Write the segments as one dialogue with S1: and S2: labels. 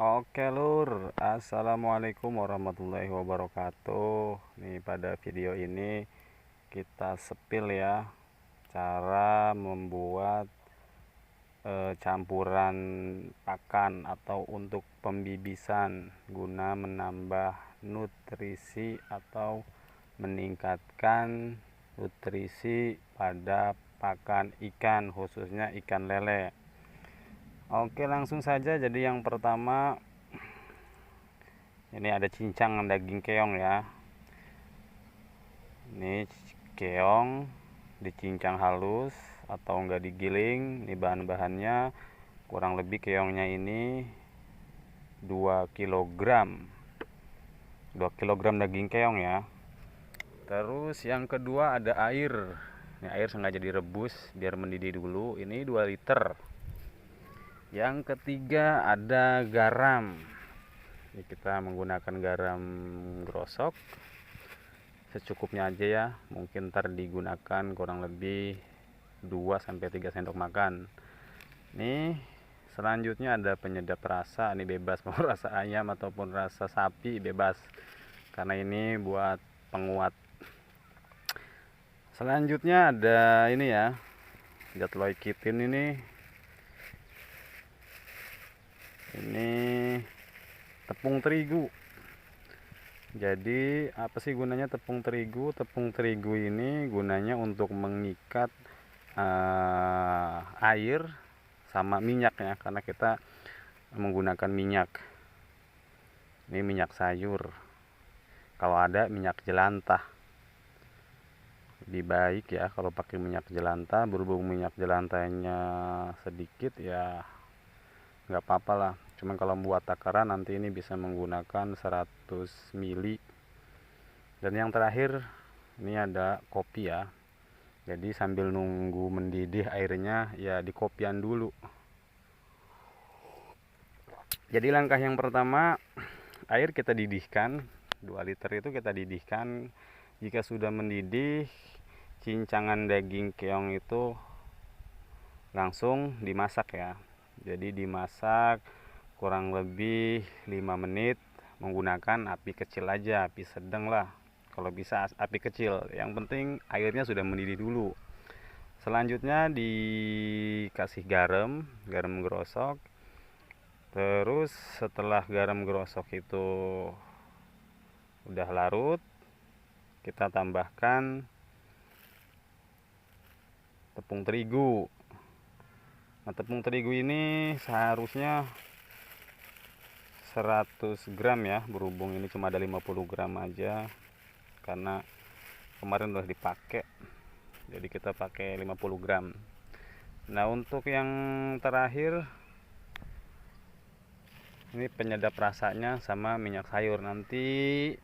S1: Oke lur, assalamualaikum warahmatullahi wabarakatuh. Nih pada video ini kita sepil ya cara membuat campuran pakan atau untuk pembibisan guna menambah nutrisi atau meningkatkan nutrisi pada pakan ikan, khususnya ikan lele. Oke, langsung saja. Jadi yang pertama ini ada cincang daging keong ya. Ini keong dicincang halus atau enggak digiling. Ini bahan-bahannya kurang lebih keongnya ini 2 kg. 2 kg daging keong ya. Terus yang kedua ada air. Ini air sengaja direbus biar mendidih dulu. Ini 2 liter. Yang ketiga ada garam. Ini kita menggunakan garam grosok secukupnya aja ya, mungkin ntar digunakan kurang lebih 2-3 sendok makan. Nih selanjutnya ada penyedap rasa. Ini bebas mau rasa ayam ataupun rasa sapi, bebas, karena ini buat penguat. Selanjutnya ada ini ya, Jatloy Kitin. Ini tepung terigu. Jadi apa sih gunanya tepung terigu? Tepung terigu ini gunanya untuk mengikat air sama minyak ya, karena kita menggunakan minyak. Ini minyak sayur. Kalau ada minyak jelantah, lebih baik ya kalau pakai minyak jelantah. Berhubung minyak jelantahnya sedikit ya nggak apa-apa lah. Cuman kalau buat takaran nanti ini bisa menggunakan 100 ml. Dan yang terakhir ini ada kopi ya. Jadi sambil nunggu mendidih airnya ya dikopian dulu. Jadi langkah yang pertama, air kita didihkan 2 liter itu kita didihkan. Jika sudah mendidih, cincangan daging keong itu langsung dimasak ya. Jadi dimasak kurang lebih 5 menit menggunakan api kecil aja, api sedang lah. Kalau bisa api kecil, yang penting airnya sudah mendidih dulu. Selanjutnya dikasih garam grosok. Terus setelah garam grosok itu udah larut, kita tambahkan tepung terigu. Nah, tepung terigu ini seharusnya 100 gram ya, berhubung ini cuma ada 50 gram aja karena kemarin udah dipakai, jadi kita pakai 50 gram. Nah, untuk yang terakhir ini penyedap rasanya sama minyak sayur, nanti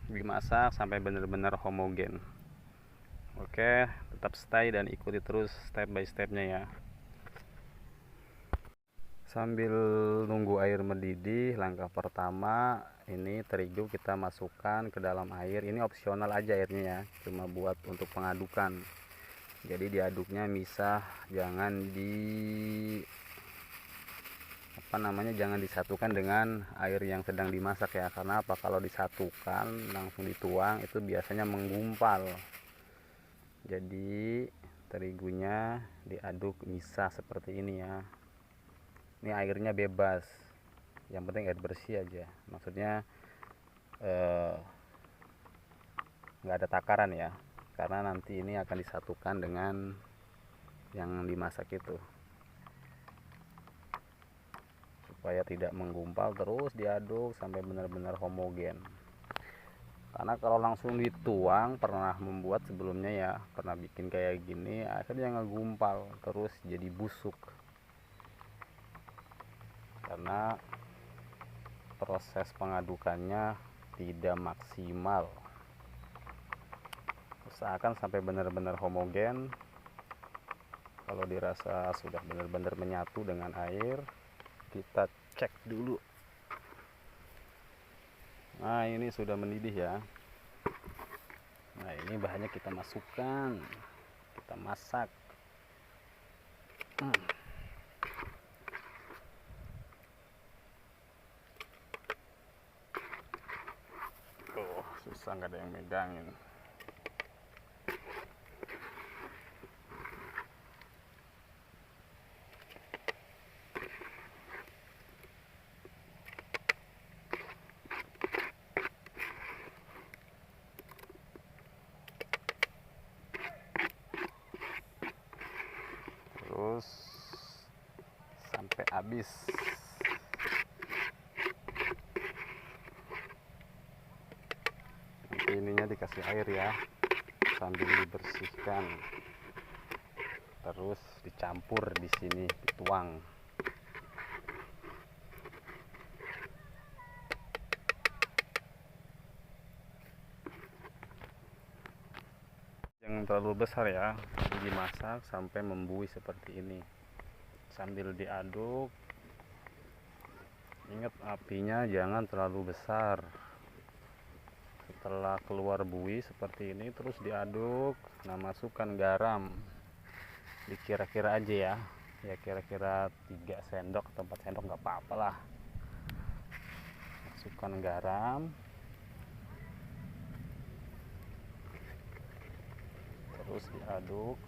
S1: dimasak sampai benar-benar homogen. Oke, tetap stay dan ikuti terus step by stepnya ya. Sambil nunggu air mendidih, langkah pertama ini terigu kita masukkan ke dalam air. Ini opsional aja airnya ya, cuma buat untuk pengadukan. Jadi diaduknya misah, jangan jangan disatukan dengan air yang sedang dimasak ya. Karena apa? Kalau disatukan langsung dituang itu biasanya menggumpal. Jadi terigunya diaduk misah seperti ini ya. Ini airnya bebas, yang penting air bersih aja, maksudnya nggak ada takaran ya, karena nanti ini akan disatukan dengan yang dimasak itu, supaya tidak menggumpal. Terus diaduk sampai benar-benar homogen. Karena kalau langsung dituang, pernah membuat sebelumnya ya, pernah bikin kayak gini, akhirnya ngegumpal terus jadi busuk karena proses pengadukannya tidak maksimal. Usahakan sampai benar-benar homogen. Kalau dirasa sudah benar-benar menyatu dengan air, kita cek dulu. Nah, ini sudah mendidih ya. Nah, ini bahannya kita masukkan, kita masak. nggak ada yang megangin. Terus sampai habis. Nanti ininya dikasih air ya, sambil dibersihkan. Terus dicampur di sini, dituang. Jangan terlalu besar ya, jadi dimasak sampai membuih seperti ini. Sambil diaduk, ingat apinya jangan terlalu besar. Setelah keluar buih seperti ini, terus diaduk. Nah, masukkan garam, dikira-kira aja ya, ya kira-kira 3 sendok atau 4 sendok nggak apa-apa lah. Masukkan garam, terus diaduk.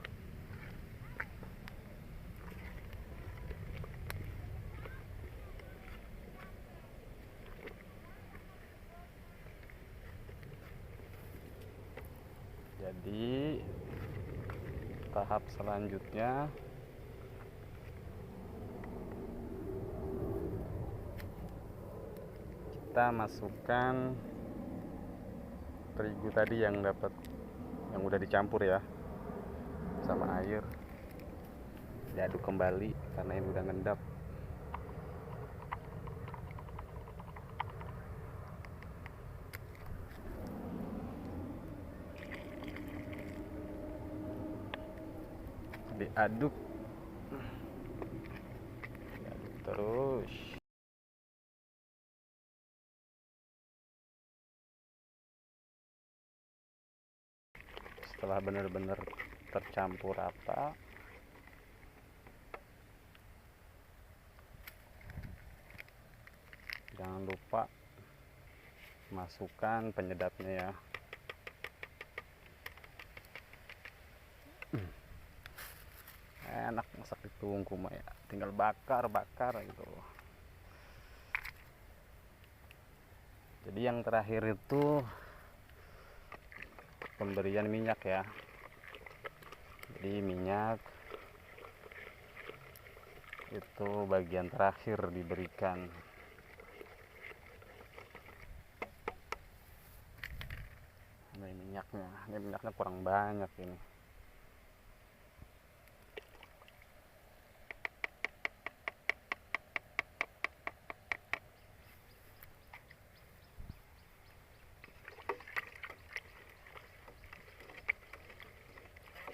S1: Jadi tahap selanjutnya kita masukkan terigu tadi yang udah dicampur ya sama air, diaduk kembali karena ini udah ngendap. Diaduk terus. Setelah benar-benar tercampur rata, jangan lupa masukkan penyedapnya ya. Enak masak di tungku mah ya, tinggal bakar gitu. Jadi yang terakhir itu pemberian minyak ya. Jadi minyak itu bagian terakhir diberikan. Ini minyaknya kurang banyak ini.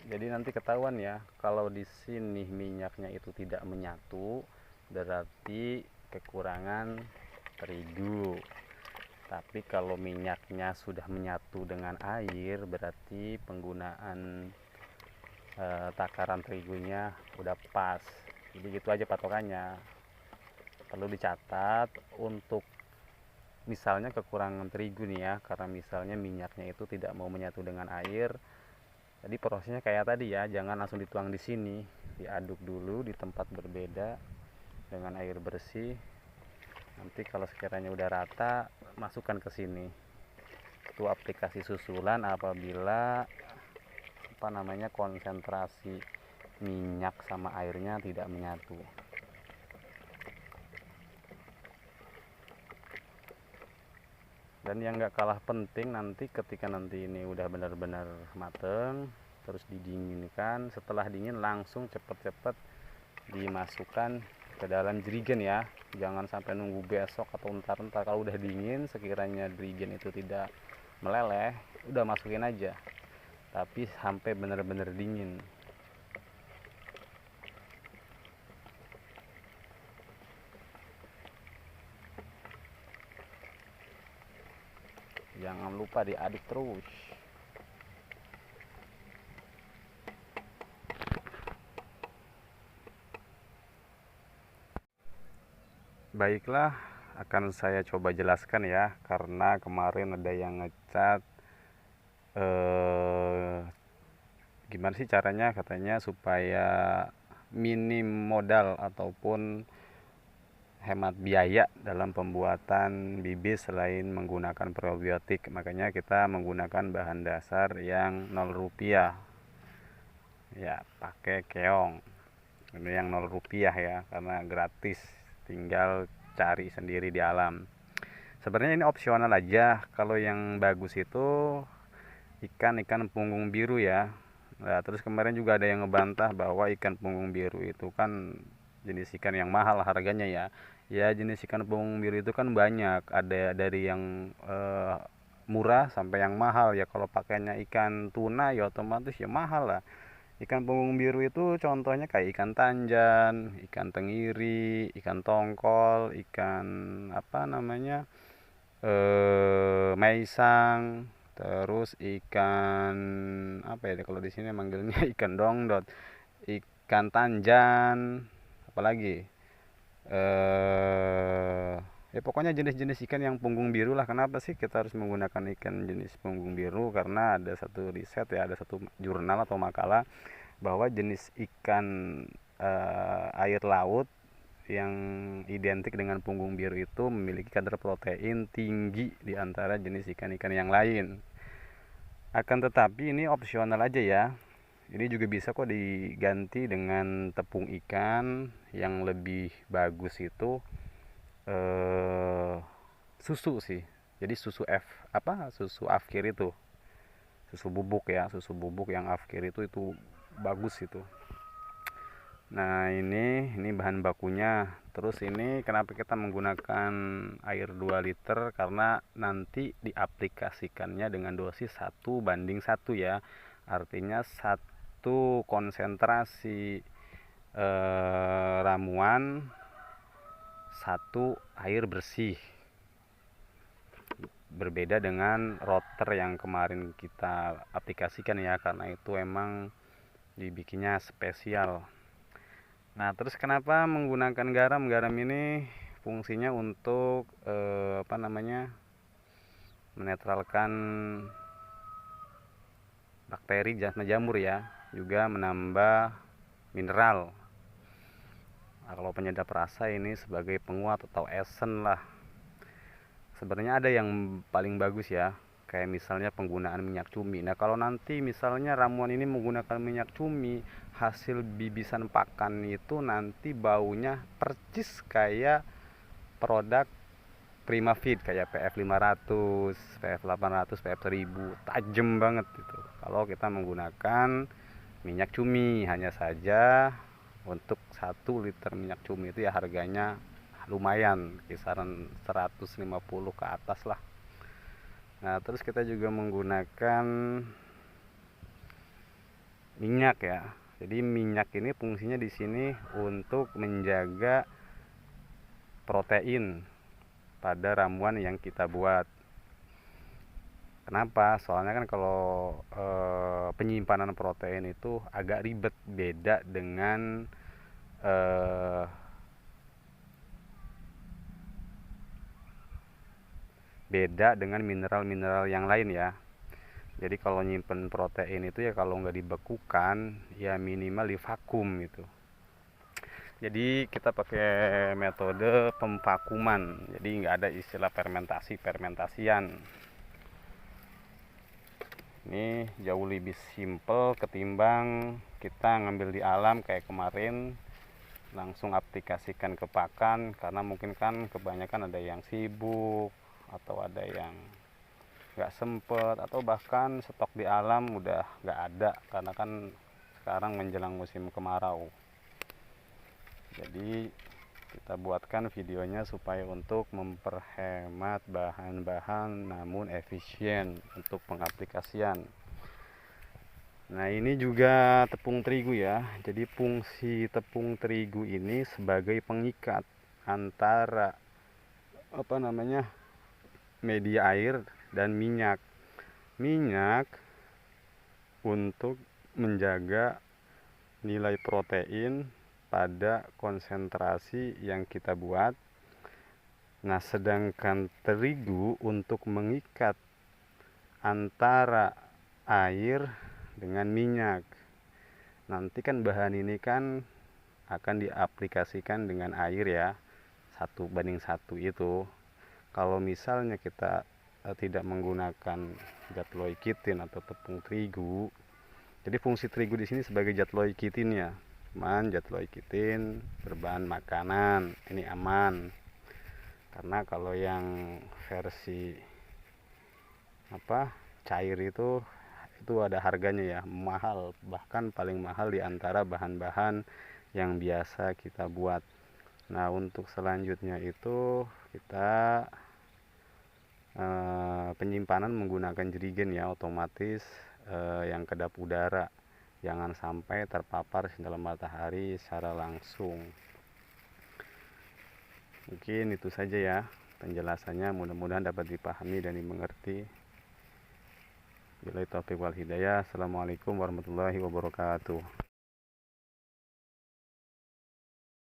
S1: Jadi nanti ketahuan ya, kalau di sini minyaknya itu tidak menyatu, berarti kekurangan terigu. Tapi kalau minyaknya sudah menyatu dengan air, berarti penggunaan takaran terigunya udah pas. Jadi gitu aja patokannya. Perlu dicatat untuk misalnya kekurangan terigu nih ya, karena misalnya minyaknya itu tidak mau menyatu dengan air. Jadi prosesnya kayak tadi ya, jangan langsung dituang di sini, diaduk dulu di tempat berbeda dengan air bersih. Nanti kalau sekiranya udah rata, masukkan ke sini. Itu aplikasi susulan apabila konsentrasi minyak sama airnya tidak menyatu. Dan yang gak kalah penting nanti ketika nanti ini udah benar-benar mateng, terus didinginkan. Setelah dingin langsung cepet-cepet dimasukkan ke dalam jerigen ya, jangan sampai nunggu besok atau ntar kalau udah dingin. Sekiranya jerigen itu tidak meleleh, udah masukin aja, tapi sampai benar-benar dingin. Jangan lupa diaduk terus. Baiklah, akan saya coba jelaskan ya, karena kemarin ada yang ngecat eh, gimana sih caranya, katanya supaya minim modal ataupun hemat biaya dalam pembuatan bibis selain menggunakan probiotik. Makanya kita menggunakan bahan dasar yang 0 rupiah ya, pakai keong. Ini yang 0 rupiah ya, karena gratis, tinggal cari sendiri di alam. Sebenarnya ini opsional aja. Kalau yang bagus itu ikan punggung biru ya. Nah, terus kemarin juga ada yang ngebantah bahwa ikan punggung biru itu kan jenis ikan yang mahal harganya ya. Ya, jenis ikan punggung biru itu kan banyak, ada dari yang murah sampai yang mahal ya. Kalau pakainya ikan tuna ya otomatis ya mahal lah. Ikan punggung biru itu contohnya kayak ikan tanjan, ikan tenggiri, ikan tongkol, ikan apa namanya, meisang, terus ikan apa ya kalau di sini manggilnya ikan dongdot, ikan tanjan, apalagi ya pokoknya jenis-jenis ikan yang punggung biru lah. Kenapa sih kita harus menggunakan ikan jenis punggung biru? Karena ada satu riset ya, ada satu jurnal atau makalah bahwa jenis ikan air laut yang identik dengan punggung biru itu memiliki kadar protein tinggi di antara jenis ikan-ikan yang lain. Akan tetapi ini opsional aja ya. Ini juga bisa kok diganti dengan tepung ikan. Yang lebih bagus itu susu sih. Jadi susu afkir itu. Susu bubuk ya, susu bubuk yang afkir itu bagus itu. Nah, ini bahan bakunya. Terus ini kenapa kita menggunakan air 2 liter, karena nanti diaplikasikannya dengan dosis 1:1 ya. Artinya satu konsentrasi ramuan, satu air bersih. Berbeda dengan router yang kemarin kita aplikasikan ya, karena itu emang dibikinnya spesial. Nah, terus kenapa menggunakan garam? Garam ini fungsinya untuk menetralkan bakteri jamur ya, juga menambah mineral. Nah, kalau penyedap rasa ini sebagai penguat atau esen lah. Sebenarnya ada yang paling bagus ya, kayak misalnya penggunaan minyak cumi. Nah, kalau nanti misalnya ramuan ini menggunakan minyak cumi, hasil bibisan pakan itu nanti baunya percis kayak produk Primafeed, kayak PF 500, PF 800, PF 1000, tajam banget itu. Kalau kita menggunakan minyak cumi, hanya saja untuk 1 liter minyak cumi itu ya harganya lumayan, kisaran 150 ke atas lah. Nah, terus kita juga menggunakan minyak ya. Jadi minyak ini fungsinya di sini untuk menjaga protein pada ramuan yang kita buat. Kenapa? Soalnya kan kalau penyimpanan protein itu agak ribet, beda dengan mineral-mineral yang lain ya. Jadi kalau nyimpen protein itu ya kalau nggak dibekukan ya minimal di vakum gitu. Jadi kita pakai metode pemvakuman. Jadi nggak ada istilah fermentasian. Ini jauh lebih simple ketimbang kita ngambil di alam kayak kemarin langsung aplikasikan ke pakan, karena mungkin kan kebanyakan ada yang sibuk atau ada yang nggak sempet, atau bahkan stok di alam udah nggak ada karena kan sekarang menjelang musim kemarau. Jadi kita buatkan videonya supaya untuk memperhemat bahan-bahan namun efisien untuk pengaplikasian. Nah, ini juga tepung terigu ya. Jadi fungsi tepung terigu ini sebagai pengikat antara media air dan minyak. Minyak untuk menjaga nilai protein pada konsentrasi yang kita buat. Nah, sedangkan terigu untuk mengikat antara air dengan minyak. Nanti kan bahan ini kan akan diaplikasikan dengan air ya, 1:1 itu. Kalau misalnya kita tidak menggunakan zat loikitin atau tepung terigu, jadi fungsi terigu di sini sebagai zat loikitin ya, zat loikitin berbahan makanan ini aman. Karena kalau yang versi cair itu ada harganya ya, mahal, bahkan paling mahal di antara bahan-bahan yang biasa kita buat. Nah, untuk selanjutnya itu kita penyimpanan menggunakan jerigen ya, otomatis yang kedap udara, jangan sampai terpapar sinar matahari secara langsung. Mungkin itu saja ya penjelasannya, mudah-mudahan dapat dipahami dan dimengerti. Billahi taufiq wal hidayah. Assalamualaikum warahmatullahi wabarakatuh.